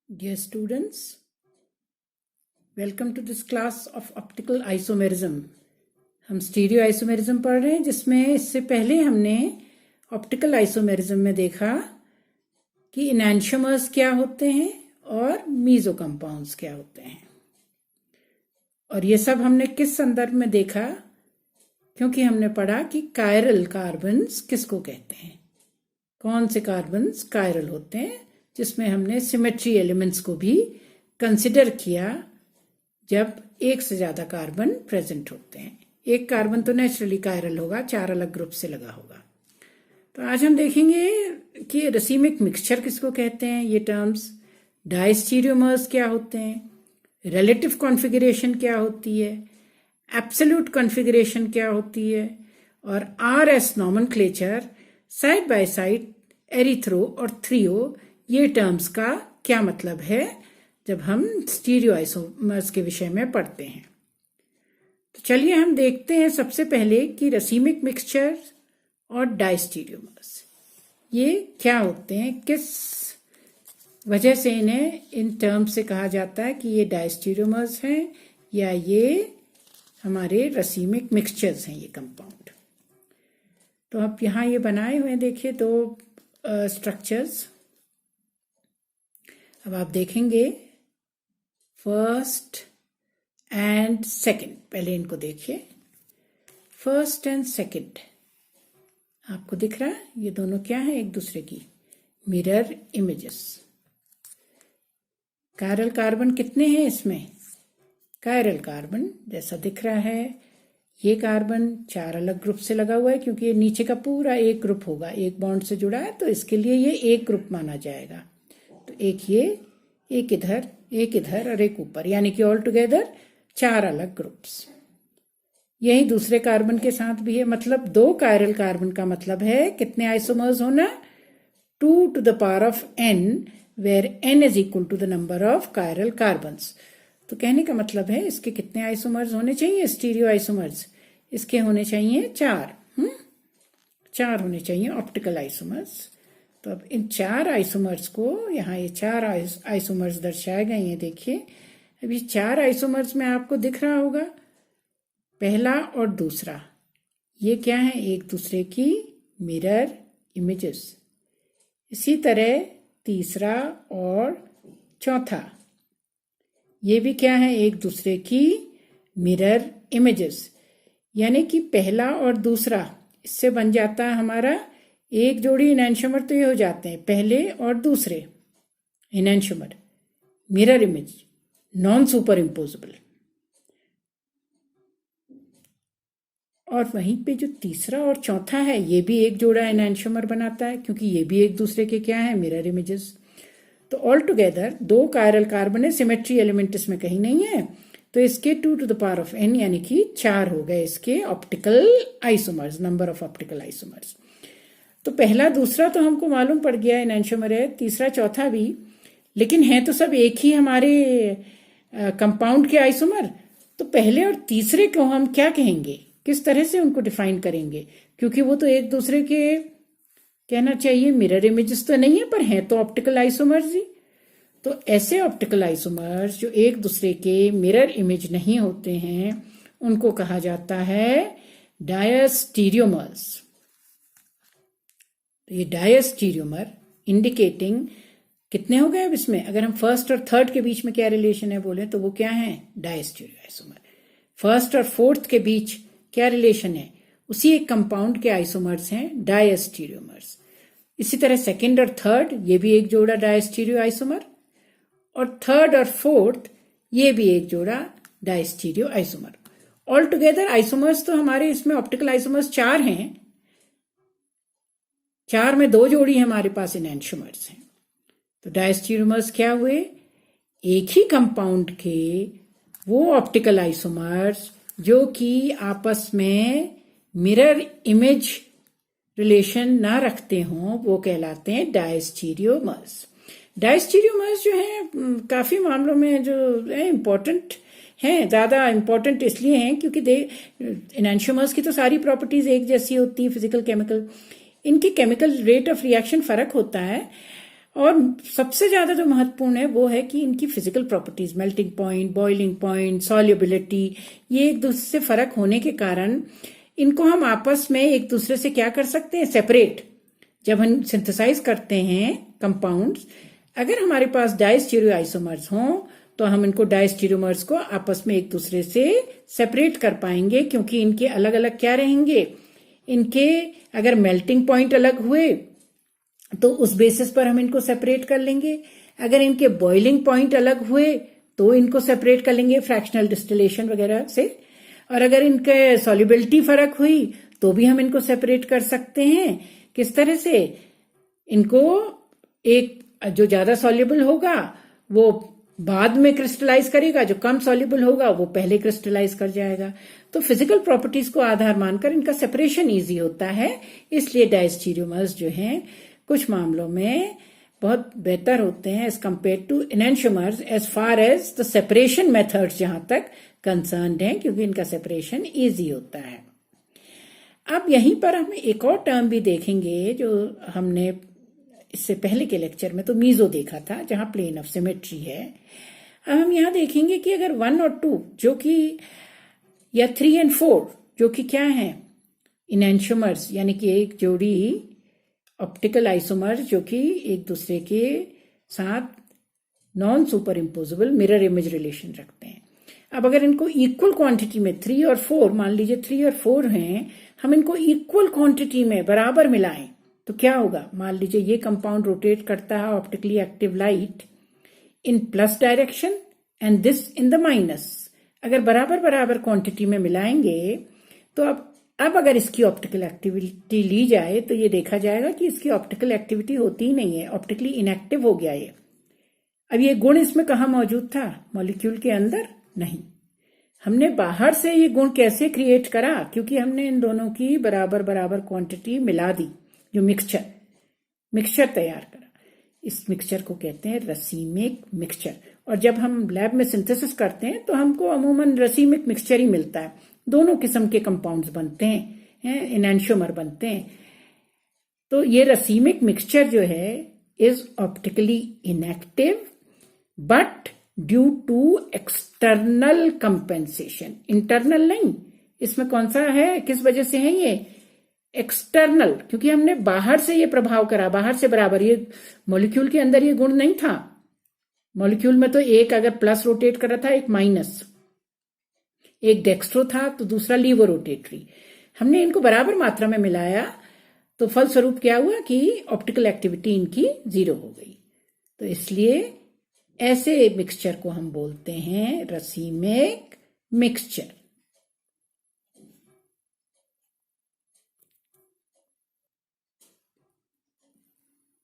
Dear students, welcome to this class of optical isomerism. हम stereo isomerism पढ़ रहे हैं, जिसमें इससे पहले हमने ऑप्टिकल आइसोमेरिज्म में देखा कि इनैंशियोमर्स क्या होते हैं और मीजो कंपाउंड्स क्या होते हैं। और ये सब हमने किस संदर्भ में देखा? क्योंकि हमने पढ़ा कि कायरल कार्बन्स किसको कहते हैं, कौन से कार्बन्स कायरल होते हैं, जिसमें हमने सिमेट्री एलिमेंट्स को भी कंसिडर किया जब एक से ज्यादा कार्बन प्रेजेंट होते हैं। एक कार्बन तो नेचुरली कायरल होगा, चार अलग ग्रुप से लगा होगा। तो आज हम देखेंगे कि रसीमिक मिक्सचर किसको कहते हैं, ये टर्म्स, डायस्टीरियोमर्स क्या होते हैं, रिलेटिव कॉन्फ़िगरेशन क्या होती है, एब्सोल्यूट कॉन्फ़िगरेशन क्या होती है, और RS nomenclature side by side erythro और थ्रियो, ये टर्म्स का क्या मतलब है जब हम स्टीरियो आइसोमर्स के विषय में पढ़ते हैं। तो चलिए हम देखते हैं सबसे पहले कि रसीमिक मिक्सचर और डायस्टीरियोमर्स ये क्या होते हैं, किस वजह से इन्हें इन टर्म्स से कहा जाता है कि ये डायस्टीरियोमर्स हैं या ये हमारे रसीमिक मिक्सचर्स हैं, ये कंपाउंड। तो अब यहाँ ये बनाए हुए हैं, देखिए दो स्ट्रक्चर्स। अब आप देखेंगे फर्स्ट एंड सेकंड, पहले इनको देखिए, फर्स्ट एंड सेकंड आपको दिख रहा है, ये दोनों क्या है, एक दूसरे की मिरर इमेजेस। कायरल कार्बन कितने हैं इसमें, कायरल कार्बन जैसा दिख रहा है, ये कार्बन चार अलग ग्रुप से लगा हुआ है, क्योंकि ये नीचे का पूरा एक ग्रुप होगा, एक बॉन्ड से जुड़ा है, तो इसके लिए ये एक ग्रुप माना जाएगा। तो एक ये, एक इधर और एक ऊपर, यानी कि ऑल टुगेदर चार अलग ग्रुप्स। यही दूसरे कार्बन के साथ भी है, मतलब दो कायरल कार्बन का मतलब है कितने आइसोमर्स होना, 2 to the power of n, where n is equal to the number of chiral carbons। तो कहने का मतलब है इसके कितने आइसोमर्स होने चाहिए, स्टीरियो आइसोमर्स, इसके होने चाहिए चार, चार होने चाहिए ऑप्टिकल आइसोमर्स। तो अब इन चार आइसोमर्स को, यहाँ ये चार आइसोमर्स दर्शाए गए हैं, देखिए अभी चार आइसोमर्स में आपको दिख रहा होगा, पहला और दूसरा ये क्या है, एक दूसरे की मिरर इमेजेस। इसी तरह तीसरा और चौथा ये भी क्या है, एक दूसरे की मिरर इमेजेस, यानी कि पहला और दूसरा, इससे बन जाता है हमारा एक जोड़ी इनैंशियोमर। तो ये हो जाते हैं पहले और दूसरे enantiomer, mirror image, non super imposable. और वहीं पे जो तीसरा और चौथा है, ये भी एक जोड़ा इनैंशियोमर बनाता है, क्योंकि ये भी एक दूसरे के क्या है, मिरर इमेजेस। तो ऑल टुगेदर दो कायरल कार्बन है, सिमेट्री एलिमेंट इसमें कहीं नहीं है, तो इसके 2 to the power of n, यानी कि चार हो गए इसके optical isomers, number of optical isomers. तो पहला दूसरा तो हमको मालूम पड़ गया इनैंशियोमर है, तीसरा चौथा भी, लेकिन है तो सब एक ही हमारे कंपाउंड के आइसोमर। तो पहले और तीसरे को हम क्या कहेंगे, किस तरह से उनको डिफाइन करेंगे, क्योंकि वो तो एक दूसरे के, कहना चाहिए मिरर इमेजेस तो नहीं है, पर हैं तो ऑप्टिकल आइसोमर्स ही। तो ऐसे ऑप्टिकल आइसोमर्स जो एक दूसरे के मिरर इमेज नहीं होते हैं, उनको कहा जाता है डायस्टीरियोमर्स। तो ये डायस्टीरियोमर इंडिकेटिंग कितने हो गए अब इसमें, अगर हम फर्स्ट और थर्ड के बीच में क्या रिलेशन है बोले तो वो क्या है, डायस्टीरियो आइसोमर। फर्स्ट और फोर्थ के बीच क्या रिलेशन है, उसी एक कंपाउंड के आइसोमर्स हैं डायस्टीरियोमर्स। इसी तरह सेकंड और थर्ड, ये भी एक जोड़ा डायस्टीरियो आइसोमर, और थर्ड और फोर्थ ये भी एक जोड़ा diastereo isomer. All together isomers तो हमारे इसमें ऑप्टिकल आइसोमर्स चार हैं, चार में दो जोड़ी हमारे पास इनैंशियोमर्स हैं। तो डायस्टीरियोमर्स क्या हुए, एक ही कंपाउंड के वो ऑप्टिकल आइसोमर्स जो कि आपस में मिरर इमेज रिलेशन ना रखते हों, वो कहलाते हैं डायस्टीरियोमर्स। डायस्टीरियोमर्स जो है काफी मामलों में जो है इम्पोर्टेंट हैं, ज्यादा इम्पोर्टेंट इसलिए हैं क्योंकि इनैंशियोमर्स की तो सारी प्रॉपर्टीज एक जैसी होती है, फिजिकल केमिकल, इनकी केमिकल रेट ऑफ रिएक्शन फर्क होता है, और सबसे ज्यादा जो महत्वपूर्ण है वो है कि इनकी physical properties, melting point, boiling point, solubility, ये एक दूसरे से फर्क होने के कारण इनको हम आपस में एक दूसरे से क्या कर सकते हैं, सेपरेट। जब हम सिंथेसाइज करते हैं कंपाउंड्स, अगर हमारे पास डाइस्टीरियो आइसोमर्स हों तो हम इनको डाइस्टीरियोमर्स को आपस में एक दूसरे से सेपरेट कर पाएंगे, क्योंकि इनके अलग अलग क्या रहेंगे, इनके अगर मेल्टिंग पॉइंट अलग हुए तो उस बेसिस पर हम इनको सेपरेट कर लेंगे, अगर इनके बॉइलिंग पॉइंट अलग हुए तो इनको सेपरेट कर लेंगे फ्रैक्शनल डिस्टिलेशन वगैरह से, और अगर इनके सॉल्युबिलिटी फर्क हुई तो भी हम इनको सेपरेट कर सकते हैं। किस तरह से, इनको एक जो ज्यादा सॉल्युबल होगा वो बाद में क्रिस्टलाइज करेगा, जो कम सॉल्युबल होगा वो पहले क्रिस्टलाइज कर जाएगा। तो फिजिकल प्रॉपर्टीज को आधार मानकर इनका सेपरेशन इजी होता है, इसलिए डायस्टीरियोमर्स जो हैं कुछ मामलों में बहुत बेहतर होते हैं as compare to enantiomers as far as the separation methods जहां तक कंसर्न्ड हैं, क्योंकि इनका सेपरेशन इजी होता है। अब यहीं पर हम एक और टर्म भी देखेंगे जो हमने इससे पहले के लेक्चर में तो मीजो देखा था, जहां प्लेन ऑफ सिमेट्री है। अब हम यहां देखेंगे कि अगर 1 और 2 जो कि, या 3 और 4 जो कि क्या है, इनेंटियोमर्स, यानी कि एक जोड़ी ऑप्टिकल आइसोमर्स जो कि एक दूसरे के साथ non super imposable mirror image relation रखते हैं। अब अगर इनको इक्वल क्वांटिटी में 3 और 4, मान लीजिए 3 और 4 हैं, हम इनको इक्वल क्वांटिटी में बराबर मिलाएं तो क्या होगा, मान लीजिए ये कंपाउंड रोटेट करता है optically active light in plus direction and this in the minus. अगर बराबर बराबर क्वांटिटी में मिलाएंगे तो अब अगर इसकी ऑप्टिकल एक्टिविटी ली जाए तो ये देखा जाएगा कि इसकी ऑप्टिकल एक्टिविटी होती ही नहीं है, ऑप्टिकली इनएक्टिव हो गया ये। अब ये गुण इसमें कहाँ मौजूद था, मॉलिक्यूल के अंदर नहीं, हमने बाहर से ये गुण कैसे क्रिएट करा, क्योंकि हमने इन दोनों की बराबर बराबर क्वांटिटी मिला दी, जो मिक्सचर तैयार करा। इस मिक्सचर को कहते हैं रसीमिक मिक्सचर, और जब हम लैब में सिंथेसिस करते हैं तो हमको अमूमन रसीमिक मिक्सचर ही मिलता है। दोनों किस्म के कंपाउंड्स बनते हैं, एनेंटियोमर बनते हैं। तो ये रसीमिक मिक्सचर जो है is optically inactive but due to external compensation, internal नहीं। इसमें कौन सा है, किस वजह से है ये, एक्सटर्नल, क्योंकि हमने बाहर से ये प्रभाव करा, बाहर से बराबर। ये मॉलिक्यूल के अंदर ये गुण नहीं था, मॉलिक्यूल में तो एक अगर प्लस रोटेट कर रहा था, एक माइनस, एक डेक्स्ट्रो था तो दूसरा लीवो रोटेटरी। हमने इनको बराबर मात्रा में मिलाया तो फलस्वरूप क्या हुआ कि ऑप्टिकल एक्टिविटी इनकी 0 हो गई। तो इसलिए ऐसे मिक्सचर को हम बोलते हैं रसीमिक मिक्सचर।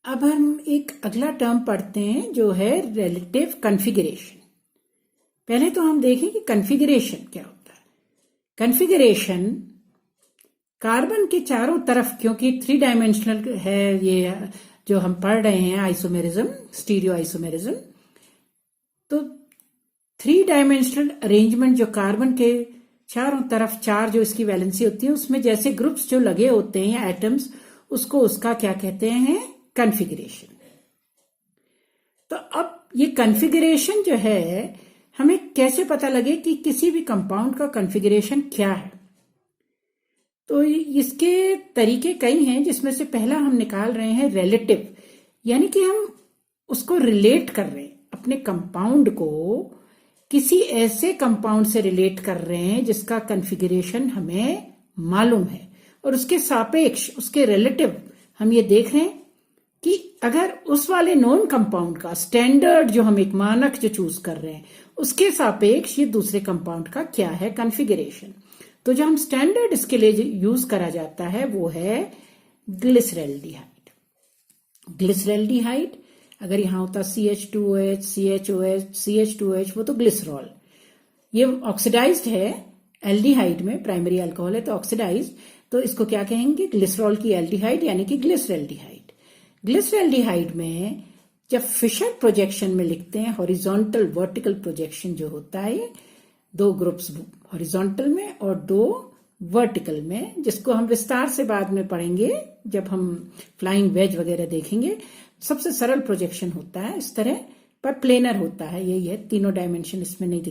अब हम एक अगला टर्म पढ़ते हैं जो है रिलेटिव कॉन्फ़िगरेशन। पहले तो हम देखें कि कॉन्फ़िगरेशन क्या होता है। कॉन्फ़िगरेशन कार्बन के चारों तरफ, क्योंकि 3 डायमेंशनल है ये जो हम पढ़ रहे हैं आइसोमेरिज्म, स्टीरियो आइसोमेरिज्म, तो 3 डायमेंशनल अरेंजमेंट जो कार्बन के चारों तरफ 4 जो इसकी वैलेंसी होती है उसमें जैसे ग्रुप्स जो लगे होते हैं एटम्स, उसको उसका क्या कहते हैं, कॉन्फ़िगरेशन। तो अब ये कॉन्फ़िगरेशन जो है हमें कैसे पता लगे कि किसी भी कंपाउंड का कॉन्फ़िगरेशन क्या है। तो इसके तरीके कई हैं, जिसमें से पहला हम निकाल रहे हैं रिलेटिव, यानी कि हम उसको रिलेट कर रहे हैं, अपने कंपाउंड को किसी ऐसे कंपाउंड से रिलेट कर रहे हैं जिसका कॉन्फ़िगरेशन हमें मालूम है, और उसके सापेक्ष, उसके रिलेटिव हम ये देख रहे हैं कि अगर उस वाले नॉन कंपाउंड का स्टैंडर्ड जो हम एक मानक जो चूज कर रहे हैं उसके सापेक्ष ये दूसरे कंपाउंड का क्या है कॉन्फ़िगरेशन। तो जो हम स्टैंडर्ड इसके लिए यूज करा जाता है वो है ग्लिसरैल्डिहाइड। ग्लिसरैल्डिहाइड अगर यहां होता CH2OH, CHOH, CH2OH, वो तो ग्लिसरॉल। ये ऑक्सीडाइज्ड है एल्डिहाइड में, प्राइमरी अल्कोहल है तो ऑक्सीडाइज्ड, तो इसको क्या कहेंगे, ग्लिसरॉल की एल्डिहाइड यानी कि ग्लिसरैल्डिहाइड। ग्लिसरैल्डिहाइड में जब फिशर प्रोजेक्शन में लिखते हैं, हॉरिजॉन्टल वर्टिकल प्रोजेक्शन जो होता है, 2 ग्रुप्स हॉरिजॉन्टल में और 2 वर्टिकल में, जिसको हम विस्तार से बाद में पढ़ेंगे जब हम फ्लाइंग वेज वगैरह देखेंगे। सबसे सरल प्रोजेक्शन होता है इस तरह, पर प्लेनर होता है, यही है, तीनों डायमेंशन इसमें नहीं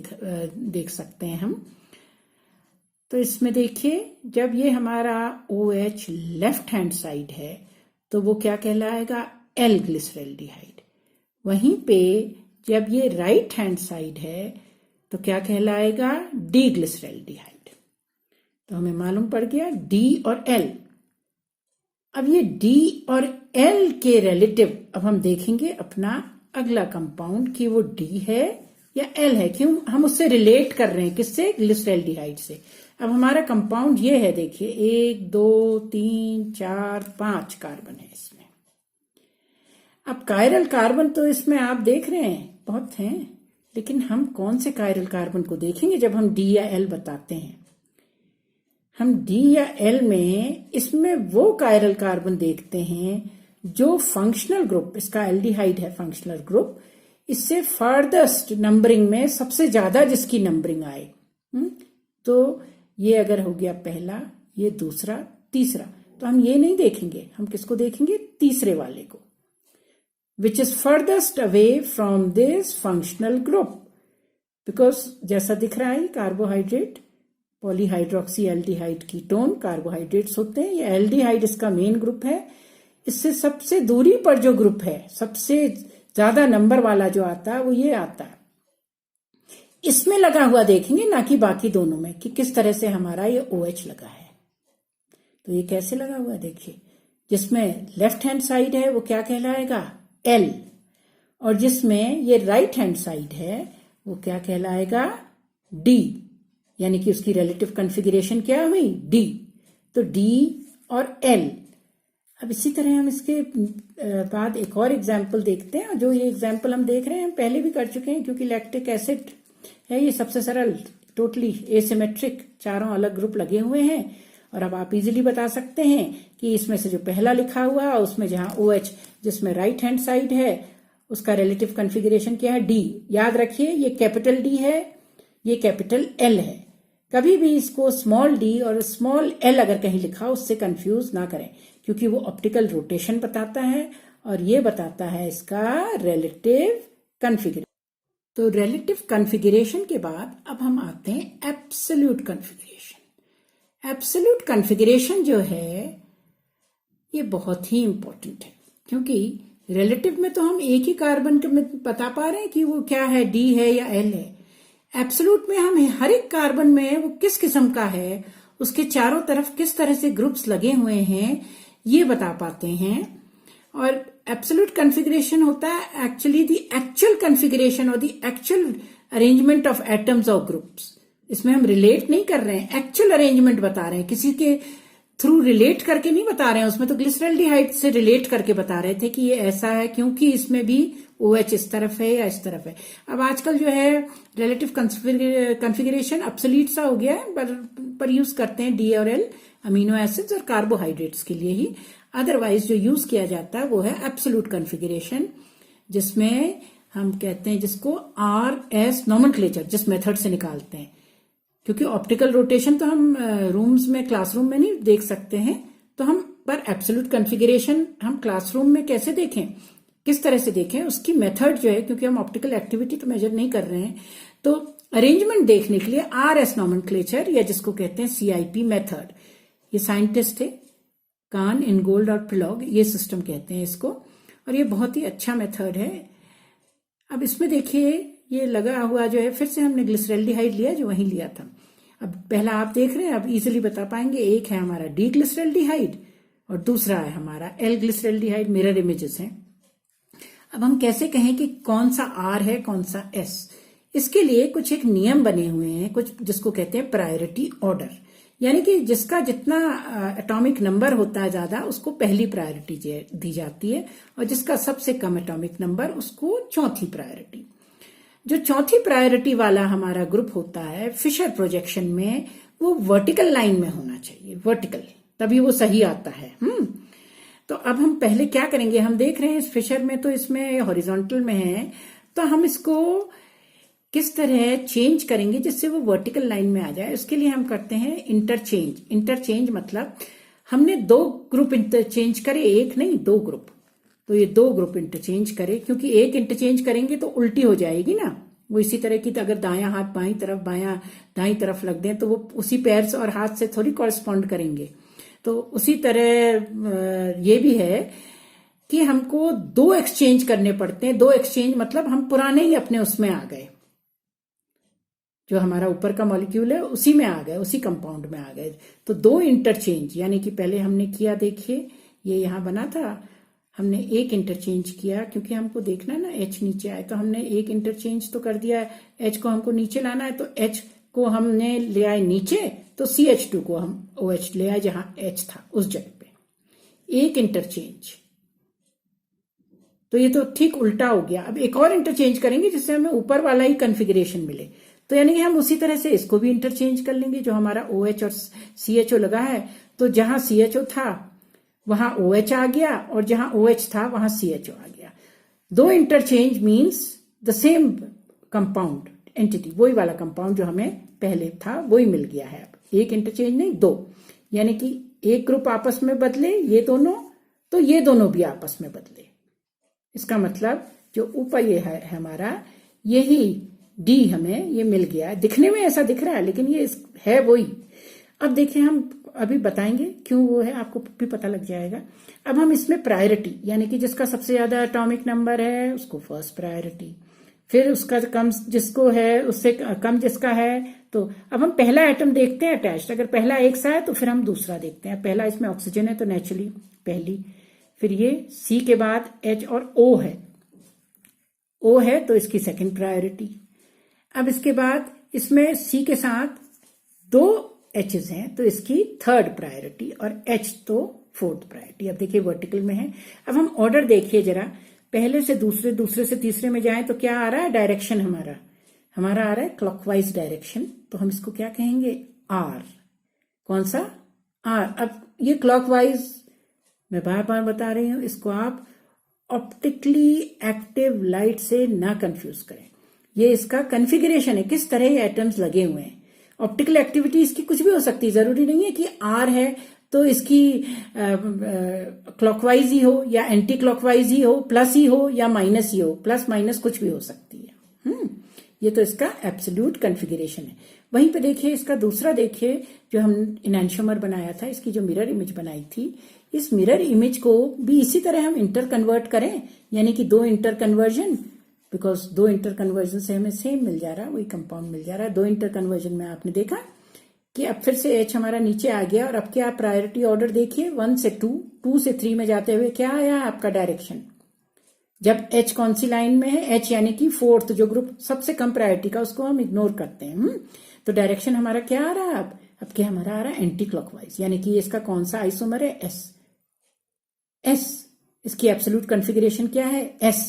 देख सकते हैं हम। तो इसमें देखिए, जब ये हमारा OH लेफ्ट हैंड साइड है तो वो क्या कहलाएगा, L ग्लिसरैल्डिहाइड। वहीं पे जब ये राइट हैंड साइड है तो क्या कहलाएगा, D ग्लिसरैल्डिहाइड। तो हमें मालूम पड़ गया D और L। अब ये D और L के रिलेटिव अब हम देखेंगे अपना अगला कंपाउंड कि वो D है या L है, क्यों हम उससे रिलेट कर रहे हैं, किससे, ग्लिसरैल्डिहाइड से। अब हमारा कंपाउंड ये है, देखिए 1 2 3 4 5 कार्बन है इसमें। अब कायरल कार्बन तो इसमें आप देख रहे हैं बहुत हैं, लेकिन हम कौन से कायरल कार्बन को देखेंगे जब हम D या L बताते हैं। हम D या L में इसमें वो कायरल कार्बन देखते हैं जो फंक्शनल ग्रुप, इसका एल्डिहाइड है फंक्शनल ग्रुप, इससे फर्दस्ट नंबरिंग में सबसे ज्यादा जिसकी नंबरिंग आए। तो ये अगर हो गया पहला, ये दूसरा, तीसरा, तो हम ये नहीं देखेंगे, हम किसको देखेंगे, तीसरे वाले को, which is farthest away from this functional group. Because जैसा दिख रहा है carbohydrate, polyhydroxy aldehyde ketone carbohydrates होते हैं, ये एल्डिहाइड इसका मेन ग्रुप है। इससे सबसे दूरी पर जो ग्रुप है, सबसे ज्यादा नंबर वाला जो आता है वो ये आता है। इसमें लगा हुआ देखेंगे, ना कि बाकी दोनों में, कि किस तरह से हमारा ये OH लगा है। तो ये कैसे लगा हुआ देखिए, जिसमें लेफ्ट हैंड साइड है वो क्या कहलाएगा, L, और जिसमें ये राइट हैंड साइड है वो क्या कहलाएगा, D, यानी कि उसकी रिलेटिव कॉन्फ़िगरेशन क्या हुई, D। तो D और L। अब इसी तरह हम इसके बाद एक और एग्जाम्पल देखते हैं, जो ये एग्जाम्पल हम देख रहे हैं हम पहले भी कर चुके हैं, क्योंकि लैक्टिक एसिड है ये सबसे सरल, टोटली एसिमेट्रिक, चारों अलग ग्रुप लगे हुए हैं। और अब आप इजीली बता सकते हैं कि इसमें से जो पहला लिखा हुआ है उसमें जहां OH जिसमें राइट हैंड साइड है उसका रिलेटिव कॉन्फ़िगरेशन क्या है, D। याद रखिए ये कैपिटल D है, ये कैपिटल L है। कभी भी इसको स्मॉल d और स्मॉल l अगर कहीं लिखा उससे कंफ्यूज ना करें, क्योंकि वो ऑप्टिकल रोटेशन बताता है और ये बताता है इसका रिलेटिव कॉन्फ़िगरेशन। तो रिलेटिव कॉन्फ़िगरेशन के बाद अब हम आते हैं एब्सोल्यूट कॉन्फ़िगरेशन। एब्सोल्यूट कॉन्फ़िगरेशन जो है ये बहुत ही इंपॉर्टेंट है, क्योंकि रिलेटिव में तो हम एक ही कार्बन के में बता पा रहे हैं कि वो क्या है, D है या L है। एब्सोल्यूट में हम हर एक कार्बन में वो किस किस्म का है, उसके चारों तरफ किस तरह से ग्रुप्स लगे हुए हैं, ये बता पाते हैं। और एब्सोल्यूट कॉन्फ़िगरेशन होता है एक्चुअली द एक्चुअल कॉन्फ़िगरेशन और the actual arrangement of atoms और ग्रुप्स। इसमें हम रिलेट नहीं कर रहे हैं, एक्चुअल अरेंजमेंट बता रहे हैं, किसी के थ्रू रिलेट करके नहीं बता रहे हैं। उसमें तो ग्लिसरैल्डिहाइड से रिलेट करके बता रहे थे कि ये ऐसा है क्योंकि इसमें भी OH इस तरफ है या इस तरफ है। अब आजकल जो है रिलेटिव कॉन्फ़िगरेशन ऑब्सोलीट सा हो गया है, पर यूज करते हैं D और L अमीनो एसिड्स और कार्बोहाइड्रेट्स के लिए ही। अदरवाइज जो यूज किया जाता है वो है एब्सोल्यूट कॉन्फ़िगरेशन, जिसमें हम कहते हैं जिसको RS नॉमेनक्लेचर, जिस मेथड से निकालते हैं, क्योंकि ऑप्टिकल रोटेशन तो हम रूम्स में, क्लासरूम में नहीं देख सकते हैं, तो हम पर एब्सोल्यूट कॉन्फ़िगरेशन हम क्लासरूम में कैसे देखें, किस तरह से देखें, उसकी मेथड जो है, क्योंकि हम ऑप्टिकल एक्टिविटी तो मेजर नहीं कर रहे हैं, तो अरेंजमेंट देखने के लिए RS नॉमेनक्लेचर या जिसको कहते हैं CIP मेथड, ये साइंटिस्ट थे कान, इनगोल्ड और पिलॉग, ये सिस्टम कहते हैं इसको, और ये बहुत ही अच्छा मेथड है। अब इसमें देखिए ये लगा हुआ जो है, फिर से हमने ग्लिसरैल्डिहाइड लिया जो वहीं लिया था। अब पहला आप देख रहे हैं, अब इजीली बता पाएंगे, एक है हमारा D ग्लिसरैल्डिहाइड और दूसरा है हमारा L ग्लिसरैल्डिहाइड, मिरर इमेजेस हैं। अब हम कैसे कहें कि कौन सा R है कौन सा S, इसके लिए कुछ एक नियम बने हुए हैं, कुछ जिसको कहते हैं प्रायोरिटी ऑर्डर, यानी कि जिसका जितना एटॉमिक नंबर होता है ज्यादा उसको पहली प्रायोरिटी दी जाती है, और जिसका सबसे कम एटॉमिक नंबर उसको चौथी प्रायोरिटी। जो चौथी प्रायोरिटी वाला हमारा ग्रुप होता है फिशर प्रोजेक्शन में, वो वर्टिकल लाइन में होना चाहिए, वर्टिकल, तभी वो सही आता है। तो अब हम पहले क्या करेंगे, हम देख रहे हैं इस फिशर में तो इसमें हॉरिजॉन्टल में है, तो हम इसको किस तरह चेंज करेंगे जिससे वो वर्टिकल लाइन में आ जाए। उसके लिए हम करते हैं इंटरचेंज मतलब हमने दो ग्रुप इंटरचेंज करे, एक नहीं दो ग्रुप। तो ये दो ग्रुप इंटरचेंज करें, क्योंकि एक इंटरचेंज करेंगे तो उल्टी हो जाएगी ना, वो इसी तरह की, तो अगर दायां हाथ बाईं तरफ बायां दाईं तरफ लग दें तो वो उसी पैर से और हाथ से थोड़ी कॉरेस्पॉन्ड करेंगे। तो उसी तरह ये भी है कि हमको दो एक्सचेंज करने पड़ते हैं। दो एक्सचेंज मतलब हम पुराने ही अपने उसमें आ गए, जो हमारा ऊपर का मॉलिक्यूल है उसी में आ गए, उसी कंपाउंड में आ गए। तो दो इंटरचेंज, यानी कि पहले हमने किया, देखिए ये यहां बना था, हमने एक इंटरचेंज किया, क्योंकि हमको देखना है ना एच नीचे आए, तो हमने एक इंटरचेंज तो कर दिया। एच को हमको नीचे लाना है, तो एच को हमने ले आए नीचे, तो CH2 को हम OH ले आए जहां H था उस जगह पे। एक इंटरचेंज, तो ये तो ठीक उल्टा हो गया। अब एक और इंटरचेंज करेंगे जिससे हमें ऊपर वाला ही कन्फिग्रेशन मिले, तो यानी कि हम उसी तरह से इसको भी इंटरचेंज कर लेंगे। जो हमारा OH और CHO लगा है, तो जहां CHO था वहां OH आ गया, और जहां OH था वहां CHO आ गया। दो interchange means the same compound entity, वही वाला कंपाउंड जो हमें पहले था वही मिल गया है। अब एक इंटरचेंज नहीं, दो, यानी कि एक ग्रुप आपस में बदले ये दोनों, तो ये दोनों भी आपस में बदले। इसका मतलब जो ऊपर ये है हमारा, यही D हमें ये मिल गया है। दिखने में ऐसा दिख रहा है लेकिन ये है वही। अब देखिए, हम अभी बताएंगे क्यों वो है, आपको भी पता लग जाएगा। अब हम इसमें प्रायोरिटी, यानी कि जिसका सबसे ज्यादा एटॉमिक नंबर है उसको फर्स्ट प्रायोरिटी, फिर उसका कम जिसको है उससे कम जिसका है। तो अब हम पहला एटम देखते हैं अटैच्ड, अगर पहला एक सा है तो फिर हम दूसरा देखते हैं। पहला इसमें ऑक्सीजन है तो नेचुरली पहली, फिर ये C के बाद H और O है, O है तो इसकी सेकंड प्रायोरिटी। अब इसके बाद इसमें C के साथ दो H's हैं तो इसकी थर्ड प्रायोरिटी, और H तो फोर्थ प्रायोरिटी। अब देखिए वर्टिकल में है। अब हम ऑर्डर देखिए जरा, पहले से दूसरे, दूसरे से तीसरे में जाएं तो क्या आ रहा है, डायरेक्शन हमारा आ रहा है क्लॉकवाइज डायरेक्शन, तो हम इसको क्या कहेंगे, R। कौन सा, R। अब ये क्लॉकवाइज, मैं बार बार बता रही हूं, इसको आप ऑप्टिकली एक्टिव लाइट से ना कंफ्यूज करें। ये इसका कन्फिग्रेशन है, किस तरह ये एटम्स लगे हुए हैं। ऑप्टिकल एक्टिविटी इसकी कुछ भी हो सकती है, जरूरी नहीं है कि R है तो इसकी क्लॉकवाइज ही हो या एंटी क्लॉकवाइज ही हो, प्लस ही हो या माइनस ही हो, प्लस माइनस कुछ भी हो सकती है। ये तो इसका एब्सोल्यूट कन्फिग्रेशन है। वहीं पे देखिए इसका दूसरा, देखिए जो हम इनैंशियोमर बनाया था, इसकी जो मिरर इमेज बनाई थी, इस मिरर इमेज को भी इसी तरह हम इंटर कन्वर्ट करें, यानी कि दो इंटर कन्वर्जन, बिकॉज दो इंटर कन्वर्जन से हमें सेम मिल जा रहा है, वही कंपाउंड मिल जा रहा है। दो इंटर कन्वर्जन में आपने देखा कि अब फिर से H हमारा नीचे आ गया, और अब क्या प्रायोरिटी ऑर्डर देखिए, 1 से 2, 2 से 3 में जाते हुए क्या आया आपका डायरेक्शन। जब H कौन सी लाइन में है, H यानी कि फोर्थ, जो ग्रुप सबसे कम प्रायोरिटी का उसको हम इग्नोर करते हैं। तो डायरेक्शन हमारा क्या आ रहा है, अब क्या हमारा आ रहा है, एंटी क्लॉकवाइज, यानी कि इसका कौन सा आइसोमर है, S। इसकी एब्सोल्यूट कन्फिग्रेशन क्या है, S।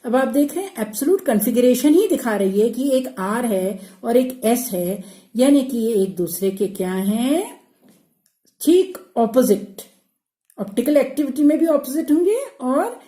अब आप देख रहे हैं एब्सोल्यूट कन्फिग्रेशन ही दिखा रही है कि एक R है और एक S है, यानी कि ये एक दूसरे के क्या हैं, ठीक ऑपोजिट। ऑप्टिकल एक्टिविटी में भी ऑपोजिट होंगे और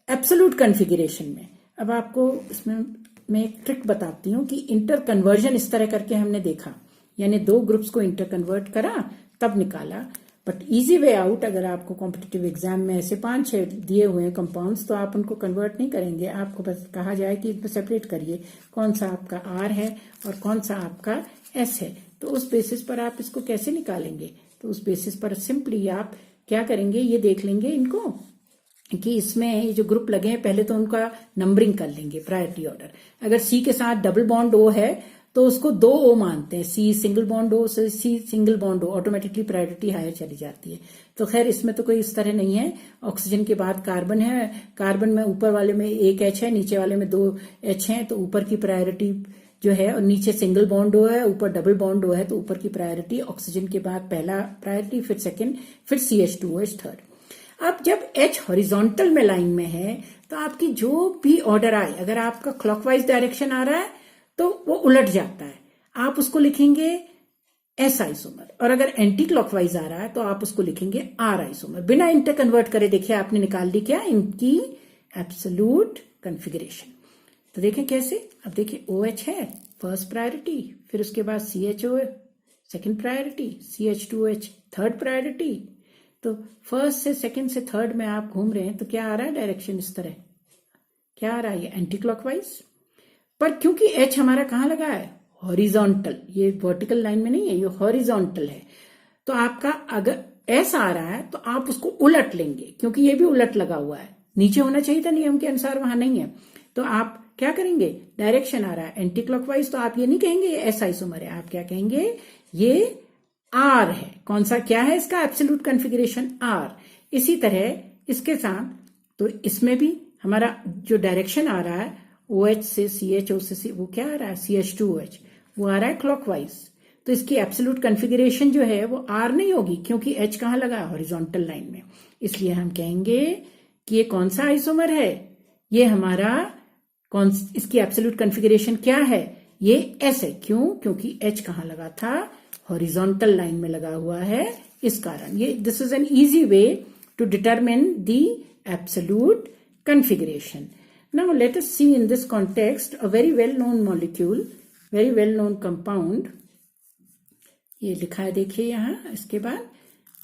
एब्सोल्यूट कन्फिग्रेशन में। अब आपको इसमें मैं एक ट्रिक बताती हूं कि इंटर कन्वर्जन इस तरह करके हमने देखा, यानी दो ग्रुप्स को इंटर कन्वर्ट करा तब निकाला। बट इजी वे आउट, अगर आपको कॉम्पिटिटिव एग्जाम में ऐसे 5-6 दिए हुए हैं कंपाउंड्स, तो आप उनको कन्वर्ट नहीं करेंगे। आपको बस कहा जाए कि इसमें सेपरेट करिए कौन सा आपका R है और कौन सा आपका S है, तो उस बेसिस पर आप इसको कैसे निकालेंगे। तो उस बेसिस पर सिंपली आप क्या करेंगे, ये देख लेंगे इनको कि इसमें ये जो ग्रुप लगे हैं, पहले तो उनका नंबरिंग कर लेंगे प्रायोरिटी ऑर्डर। अगर C के साथ डबल बॉन्ड O है तो उसको 2 O मानते हैं, C सिंगल बॉन्ड O से C single bond O, automatically priority higher चली जाती है। तो खैर इसमें तो कोई इस तरह नहीं है। ऑक्सीजन के बाद कार्बन है, कार्बन में ऊपर वाले में एक H है, नीचे वाले में 2 H हैं, तो ऊपर की प्रायोरिटी जो है, और नीचे सिंगल बॉन्ड O है, ऊपर डबल बॉन्ड O है, तो ऊपर की प्रायोरिटी ऑक्सीजन के बाद पहला प्रायोरिटी, फिर सेकेंड, फिर CH2OH थर्ड। अब जब H हॉरिजॉन्टल में लाइन में है तो आपकी जो भी ऑर्डर आए, अगर आपका क्लॉकवाइज डायरेक्शन आ रहा है तो वो उलट जाता है, आप उसको लिखेंगे S आइसोमर, और अगर एंटी क्लॉकवाइज आ रहा है तो आप उसको लिखेंगे R आइसोमर, बिना इंटर कन्वर्ट करे। देखिए आपने निकाल ली क्या, इनकी एब्सोल्यूट कन्फिग्रेशन। तो देखें कैसे, अब देखिए OH है फर्स्ट प्रायोरिटी, फिर उसके बाद CHO second priority, CH2OH third priority. तो फर्स्ट से सेकंड से थर्ड में आप घूम रहे हैं तो क्या आ रहा है डायरेक्शन इस तरह, क्या आ रहा है, ये एंटी क्लॉकवाइज। पर क्योंकि एच हमारा कहाँ लगा है, हॉरिजॉन्टल, ये वर्टिकल लाइन में नहीं है, ये हॉरिजॉन्टल है, तो आपका अगर एस आ रहा है तो आप उसको उलट लेंगे, क्योंकि ये भी उलट लगा हुआ है, नीचे होना चाहिए था नियम के अनुसार, वहां नहीं है, तो आप क्या करेंगे, डायरेक्शन आ रहा है एंटी क्लॉकवाइज, तो आप ये नहीं कहेंगे ये एस आइसोमर है, आप क्या कहेंगे ये आर है। कौन सा, क्या है इसका एब्सोल्यूट कॉन्फ़िगरेशन, आर। इसी तरह इसके साथ, तो इसमें भी हमारा जो डायरेक्शन आ रहा है OH से CH, O से C, वो क्या आ रहा है CH2OH, वो आ रहा है क्लॉकवाइज, तो इसकी एब्सोल्यूट कॉन्फ़िगरेशन जो है वो आर नहीं होगी, क्योंकि H कहाँ लगा है, हॉरिजॉन्टल लाइन में। इसलिए हम कहेंगे कि ये कौन सा आइसोमर है, ये हमारा कौन, इसकी एब्सोल्यूट कॉन्फ़िगरेशन क्या है, ये S है। क्यों, क्योंकि H कहाँ लगा था, हॉरिजॉन्टल लाइन में लगा हुआ है, इस कारण ये, this is an easy way to determine the absolute configuration. Now let us see in this context a very well known molecule, very well known compound, ये लिखा है देखिए यहाँ, इसके बाद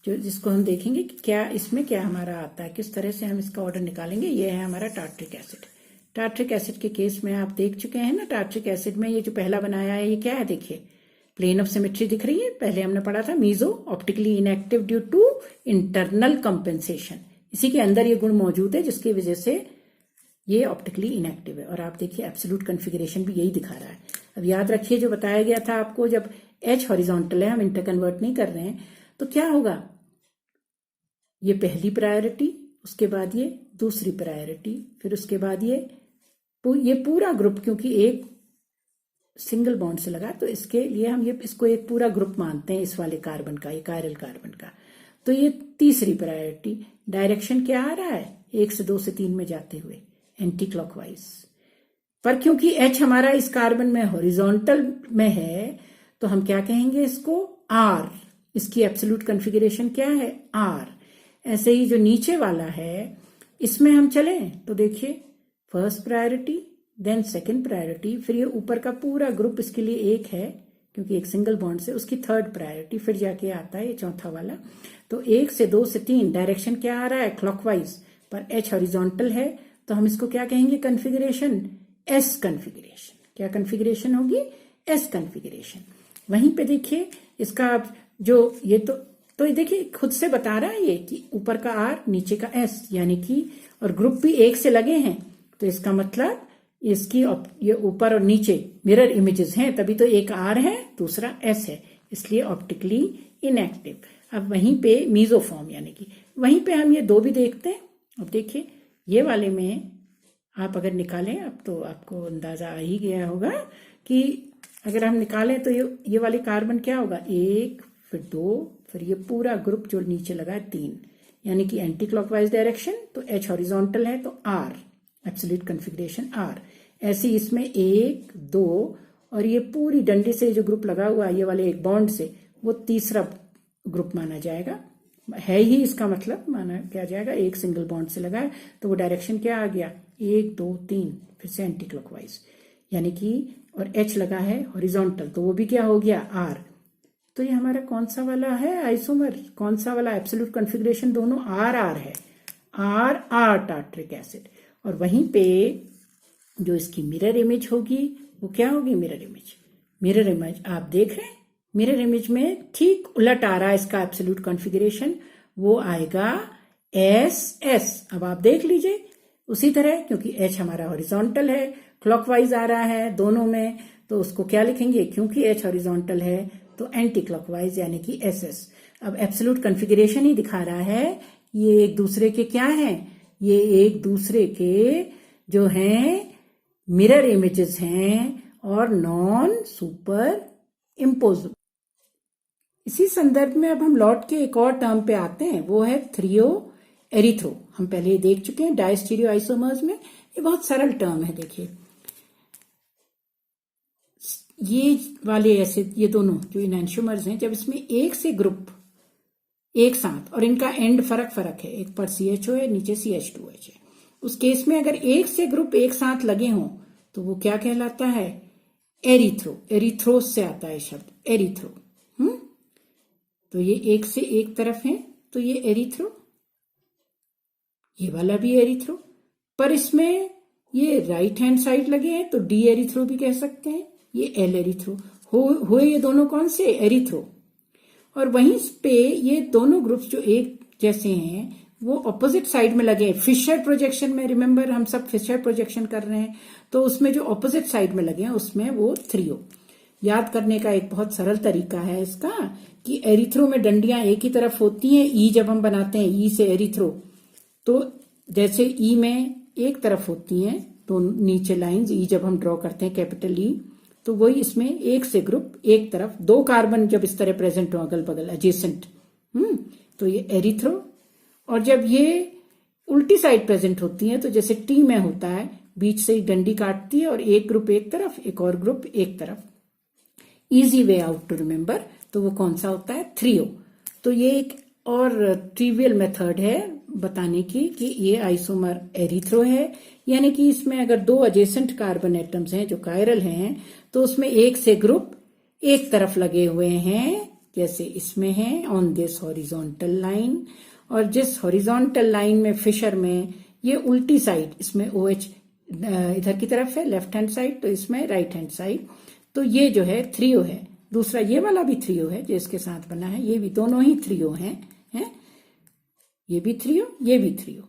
जो जिसको हम देखेंगे कि क्या इसमें क्या हमारा आता है, किस तरह से हम इसका ऑर्डर निकालेंगे। ये है हमारा टार्ट्रिक एसिड। टार्ट्रिक एसिड के केस में आप देख चुके हैं ना, टार्ट्रिक एसिड में ये जो पहला बनाया है ये क्या है, देखिए प्लेन ऑफ सिमेट्री दिख रही है, पहले हमने पढ़ा था meso, optically inactive due to internal compensation, इसी के अंदर ये गुण मौजूद है जिसकी वजह से ये ऑप्टिकली इनएक्टिव है। और आप देखिए एब्सोल्यूट कॉन्फ़िगरेशन भी यही दिखा रहा है। अब याद रखिए जो बताया गया था आपको, जब H हॉरिजॉन्टल है, हम इंटर कन्वर्ट नहीं कर रहे हैं, तो क्या होगा, ये पहली प्रायोरिटी, उसके बाद ये दूसरी प्रायोरिटी, फिर उसके बाद ये पूरा ग्रुप, क्योंकि एक सिंगल बॉन्ड से लगा तो इसके लिए हम ये इसको एक पूरा ग्रुप मानते हैं, इस वाले कार्बन का, ये कायरल कार्बन का, तो ये तीसरी प्रायोरिटी। डायरेक्शन क्या आ रहा है, 1 से 2 से 3 में जाते हुए एंटी क्लॉकवाइज। पर क्योंकि H हमारा इस कार्बन में हॉरिजॉन्टल में है, तो हम क्या कहेंगे इसको, R। इसकी एब्सोल्यूट कॉन्फ़िगरेशन क्या है, R। ऐसे ही जो नीचे वाला है इसमें हम चलें तो देखिए first priority, then second priority, फिर ये ऊपर का पूरा ग्रुप इसके लिए एक है क्योंकि एक सिंगल बॉन्ड से, उसकी थर्ड प्रायोरिटी, फिर जाके आता है ये चौथा वाला। तो 1 से 2 से 3 डायरेक्शन क्या आ रहा है, क्लॉकवाइज, पर H हॉरिजॉन्टल है, तो हम इसको क्या कहेंगे, कॉन्फ़िगरेशन S कॉन्फ़िगरेशन। क्या कॉन्फ़िगरेशन होगी, S कॉन्फ़िगरेशन। वहीं पे देखिए इसका जो ये तो ये देखिए खुद से बता रहा है ये कि ऊपर का R नीचे का S, यानी कि, और ग्रुप भी एक से लगे हैं, तो इसका मतलब इसकी ये ऊपर और नीचे मिरर इमेजेस हैं, तभी तो एक R है दूसरा S है, इसलिए ऑप्टिकली इनएक्टिव। अब वहीं पे मीजोफॉर्म, यानी कि वहीं पे हम ये दो भी देखते हैं। अब देखिए ये वाले में आप अगर निकालें, अब तो आपको अंदाजा आ ही गया होगा कि अगर हम निकालें तो ये वाले कार्बन क्या होगा, 1 फिर 2 फिर ये पूरा ग्रुप जो नीचे लगा है 3, यानी कि एंटी क्लॉकवाइज डायरेक्शन, तो H हॉरिजॉन्टल है तो R, एब्सोल्यूट कॉन्फ़िगरेशन R। ऐसे इसमें 1 2 और ये पूरी डंडी से जो ग्रुप लगा हुआ है ये वाले एक बॉन्ड से, वो तीसरा ग्रुप माना जाएगा, है ही इसका मतलब माना क्या जाएगा, एक सिंगल बॉन्ड से लगा है, तो वो डायरेक्शन क्या आ गया, 1 2 3, फिर से एंटी क्लॉकवाइज, यानी कि, और H लगा है हॉरिजॉन्टल, तो वो भी क्या हो गया, R। तो ये हमारा कौन सा वाला है आइसोमर, कौन सा वाला, एब्सोल्यूट कॉन्फ़िगरेशन दोनों R है, R टार्ट्रिक एसिड। और वहीं पे जो इसकी मिरर इमेज होगी वो क्या होगी, मिरर इमेज आप देख रहे हैं, मिरर इमेज में ठीक उलट आ रहा है इसका एब्सोल्यूट कॉन्फ़िगरेशन, वो आएगा SS। अब आप देख लीजिए उसी तरह, क्योंकि H हमारा हॉरिजॉन्टल है, क्लॉकवाइज आ रहा है दोनों में, तो उसको क्या लिखेंगे, क्योंकि H हॉरिजॉन्टल है तो एंटी क्लॉकवाइज, यानी कि SS। अब एब्सोल्यूट कॉन्फ़िगरेशन ही दिखा रहा है, ये एक दूसरे के क्या हैं, ये एक दूसरे के जो हैं मिरर इमेजेस हैं और नॉन सुपर इम्पोजेबल। इसी संदर्भ में अब हम लौट के एक और टर्म पे आते हैं, वो है थ्रियो एरिथ्रो। हम पहले देख चुके हैं डायस्टीरियो आइसोमर्स में, ये बहुत सरल टर्म है। देखिए ये वाले एसिड, ये दोनों जो इनैंशियोमर्स हैं, जब इसमें एक से ग्रुप एक साथ, और इनका एंड फर्क है, एक पर CHO है, नीचे CH2OH है, उस केस में अगर एक से ग्रुप एक साथ लगे हों तो वो क्या कहलाता है, एरिथ्रो। एरिथ्रोस से आता है शब्द एरिथ्रो। तो ये एक से एक तरफ है तो ये एरिथ्रो, ये वाला भी एरिथ्रो, पर इसमें ये राइट हैंड साइड लगे हैं तो डी एरिथ्रो भी कह सकते हैं, ये एल एरिथ्रो हुए ये दोनों कौन से एरिथ्रो। और वहीं पे ये दोनों ग्रुप्स जो एक जैसे हैं वो ऑपोजिट साइड में लगे हैं। फिशर प्रोजेक्शन में, रिमेंबर हम सब फिशर प्रोजेक्शन कर रहे हैं, तो उसमें जो ऑपोजिट साइड में लगे हैं उसमें वो थ्रियो। याद करने का एक बहुत सरल तरीका है इसका कि एरिथ्रो में डंडियां एक ही तरफ होती हैं। ई जब हम बनाते हैं ई से एरिथ्रो, तो जैसे ई में एक तरफ होती हैं तो नीचे लाइंस, ई जब हम ड्रॉ करते हैं कैपिटल ई, तो वही इसमें एक से ग्रुप एक तरफ, दो कार्बन जब इस तरह प्रेजेंट हो अगल बगल एडजेसेंट, तो ये एरिथ्रो। और जब ये उल्टी साइड प्रेजेंट होती है तो जैसे टी में होता है, बीच से ही डंडी काटती है और एक ग्रुप एक तरफ, एक और ग्रुप एक तरफ। Easy way out to remember, तो वो कौन सा होता है, थ्रियो। तो ये एक और ट्रिवियल मेथड है बताने की कि ये आइसोमर एरिथ्रो है, यानी कि इसमें अगर दो एडजेसेंट कार्बन एटम्स हैं जो कायरल हैं तो उसमें एक से ग्रुप एक तरफ लगे हुए हैं, जैसे इसमें है ऑन दिस हॉरिजॉन्टल लाइन। और जिस हॉरिजॉन्टल लाइन में फिशर में ये उल्टी साइड, इसमें OH इधर की तरफ है लेफ्ट हैंड साइड, तो इसमें राइट हैंड साइड, तो ये जो है थ्रियो है। दूसरा ये वाला भी थ्रियो है जो इसके साथ बना है, ये भी दोनों ही थ्रियो हैं, ये भी थ्रियो, ये भी थ्रियो।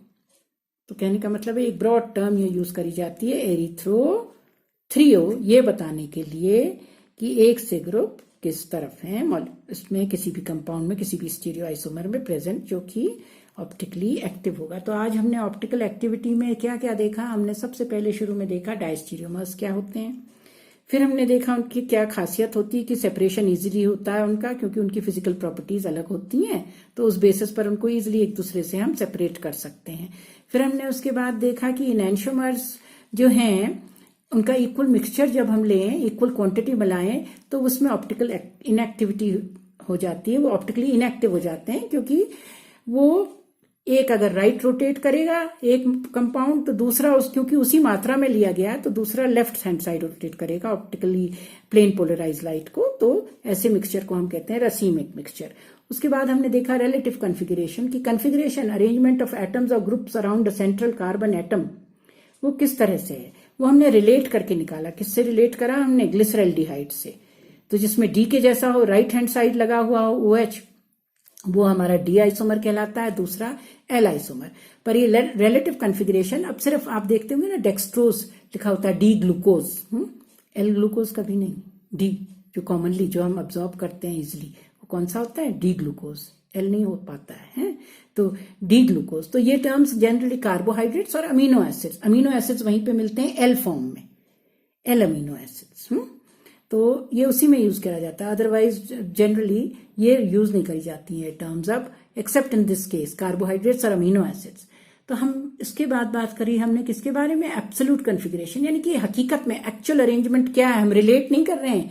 तो कहने का मतलब है एक ब्रॉड टर्म ये यूज करी जाती है एरिथ्रो थ्रियो, ये बताने के लिए कि एक से ग्रुप किस तरफ है इसमें किसी भी कंपाउंड में, किसी भी स्टीरियो आइसोमर में प्रेजेंट, जो कि ऑप्टिकली एक्टिव होगा। तो आज हमने ऑप्टिकल एक्टिविटी में क्या क्या देखा। हमने सबसे पहले शुरू में देखा डायस्टीरियोमर्स क्या होते हैं, फिर हमने देखा उनकी क्या खासियत होती है कि सेपरेशन इजीली होता है उनका, क्योंकि उनकी फिजिकल प्रॉपर्टीज अलग होती हैं, तो उस बेसिस पर उनको इजीली एक दूसरे से हम सेपरेट कर सकते हैं। फिर हमने उसके बाद देखा कि इनैंशियोमर्स जो हैं उनका इक्वल मिक्सचर जब हम लें, इक्वल क्वांटिटी मिलाएं, तो उसमें ऑप्टिकल इनएक्टिविटी हो जाती है, वो ऑप्टिकली इनएक्टिव हो जाते हैं, क्योंकि वो एक अगर राइट रोटेट करेगा एक कंपाउंड तो दूसरा क्योंकि उसी मात्रा में लिया गया तो दूसरा लेफ्ट हैंड साइड रोटेट करेगा ऑप्टिकली प्लेन पोलराइज लाइट को, तो ऐसे मिक्सचर को हम कहते हैं रसीमिक मिक्सचर। उसके बाद हमने देखा रिलेटिव कॉन्फ़िगरेशन की कॉन्फ़िगरेशन, अरेंजमेंट ऑफ एटम्स और groups around the central carbon atom, वो किस तरह से है, वो हमने रिलेट करके निकाला। किससे रिलेट करा हमने, ग्लिसरल्डिहाइड से। तो जिसमें डी के जैसा हो, राइट हैंड साइड लगा हुआ हो OH, वो हमारा डी आइसोमर कहलाता है, दूसरा एल आइसोमर। पर ये रिलेटिव कॉन्फ़िगरेशन अब सिर्फ आप देखते होंगे ना, डेक्सट्रोज लिखा होता है, डी ग्लूकोज, एल ग्लूकोज कभी नहीं, डी जो कॉमनली जो हम अब्सॉर्ब करते हैं इजिली, वो कौन सा होता है, डी ग्लूकोज, एल नहीं हो पाता है। तो डी ग्लूकोज, तो ये टर्म्स जनरली कार्बोहाइड्रेट्स और अमीनो एसिड्स, अमीनो एसिड्स वहीं पे मिलते हैं एल फॉर्म में, एल अमीनो एसिड्स, तो ये उसी में यूज करा जाता है, अदरवाइज जनरली ये यूज नहीं करी जाती है टर्म्स अब, accept in this case carbohydrates और अमीनो एसिड्स। तो हम इसके बाद बात करी हमने किसके बारे में, एब्सोल्यूट कॉन्फ़िगरेशन, यानी कि हकीकत में एक्चुअल अरेंजमेंट क्या है, हम रिलेट नहीं कर रहे हैं,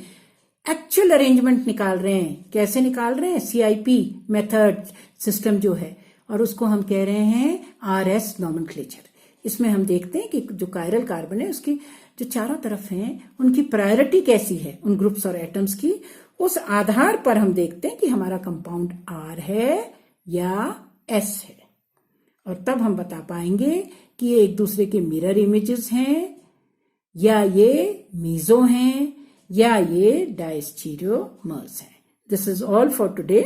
एक्चुअल अरेंजमेंट निकाल रहे हैं। कैसे निकाल रहे हैं, CIP मेथड सिस्टम जो है, और उसको हम कह रहे हैं RS नॉमेनक्लेचर। इसमें हम देखते हैं कि जो कायरल कार्बन है उसकी जो चारों तरफ हैं उनकी प्रायोरिटी कैसी है उन ग्रुप्स और एटम्स की, उस आधार पर हम देखते हैं कि हमारा कंपाउंड R है या S है, और तब हम बता पाएंगे कि ये एक दूसरे के मिरर इमेजेस हैं, या ये मीजो हैं, या ये डायस्टीरियोमर्स हैं। This is all for today.